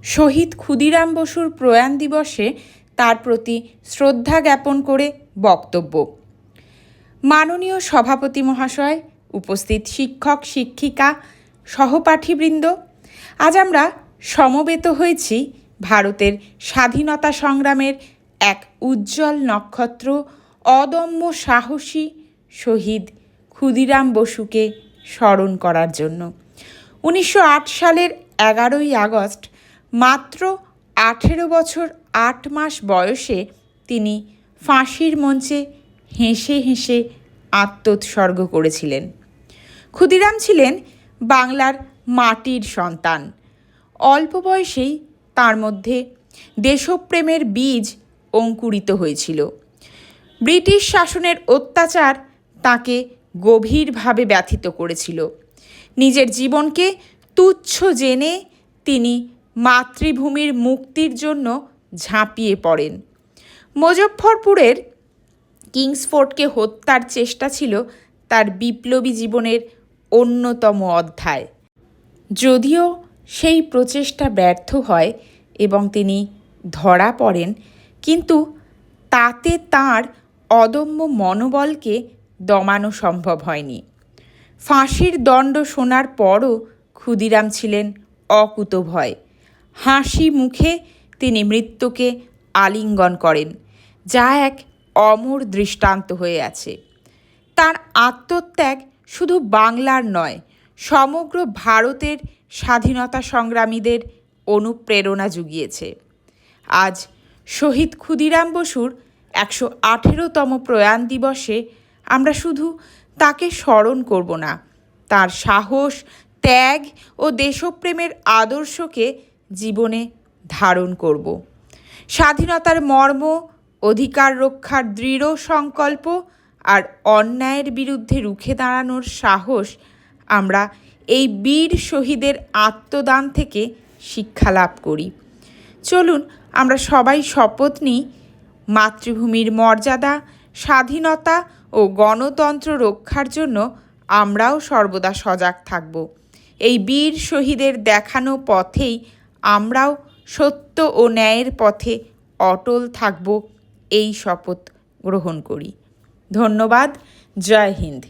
শহীদ ক্ষুদিরাম বসুর প্রয়াণ দিবসে তার প্রতি শ্রদ্ধা জ্ঞাপন করে বক্তব্য। মাননীয় সভাপতি মহাশয়, উপস্থিত শিক্ষক শিক্ষিকা, সহপাঠীবৃন্দ, আজ আমরা সমবেত হয়েছি ভারতের স্বাধীনতা সংগ্রামের এক উজ্জ্বল নক্ষত্র, অদম্য সাহসী শহীদ ক্ষুদিরাম বসুকে স্মরণ করার জন্য। 1908 সালের 11ই আগস্ট মাত্র 18 বছর 8 মাস বয়সে তিনি ফাঁসির মঞ্চে হেসে হেসে আত্মোৎসর্গ করেছিলেন। ক্ষুদিরাম ছিলেন বাংলার মাটির সন্তান। অল্প বয়সেই তার মধ্যে দেশপ্রেমের বীজ অঙ্কুরিত হয়েছিল। ব্রিটিশ শাসনের অত্যাচার তাকে গভীরভাবে ব্যথিত করেছিল। নিজের জীবনকে তুচ্ছ জেনে তিনি মাতৃভূমির মুক্তির জন্য ঝাঁপিয়ে পড়েন। মুজফ্ফরপুরের কিংসফোর্টকে হত্যার চেষ্টা ছিল তার বিপ্লবী জীবনের অন্যতম অধ্যায়। যদিও সেই প্রচেষ্টা ব্যর্থ হয় এবং তিনি ধরা পড়েন, কিন্তু তাতে তাঁর অদম্য মনোবলকে দমানো সম্ভব হয়নি। ফাঁসির দণ্ড শোনার পরও ক্ষুদিরাম ছিলেন অকুতোভয়। হাসি মুখে তিনি মৃত্যুকে আলিঙ্গন করেন, যা এক অমর দৃষ্টান্ত হয়ে আছে। তার আত্মত্যাগ শুধু বাংলার নয়, সমগ্র ভারতের স্বাধীনতা সংগ্রামীদের অনুপ্রেরণা জুগিয়েছে। আজ শহীদ ক্ষুদিরাম বসুর 118তম প্রয়াণ দিবসে আমরা শুধু তাকে স্মরণ করব না, তার সাহস, ত্যাগ ও দেশপ্রেমের আদর্শকে জীবনে ধারণ করব। স্বাধীনতার মর্ম, অধিকার রক্ষার দৃঢ় সংকল্প আর অন্যায়ের বিরুদ্ধে রুখে দাঁড়ানোর সাহস আমরা এই বীর শহীদের আত্মদান থেকে শিক্ষা লাভ করি। চলুন আমরা সবাই শপথ নিই, মাতৃভূমির মর্যাদা, স্বাধীনতা ও গণতন্ত্র রক্ষার জন্য আমরাও সর্বদা সজাগ থাকব। এই বীর শহীদের দেখানো পথেই আমরাও সত্য ও ন্যায়ের পথে অটল থাকব, এই শপথ গ্রহণ করি। ধন্যবাদ। জয় হিন্দ।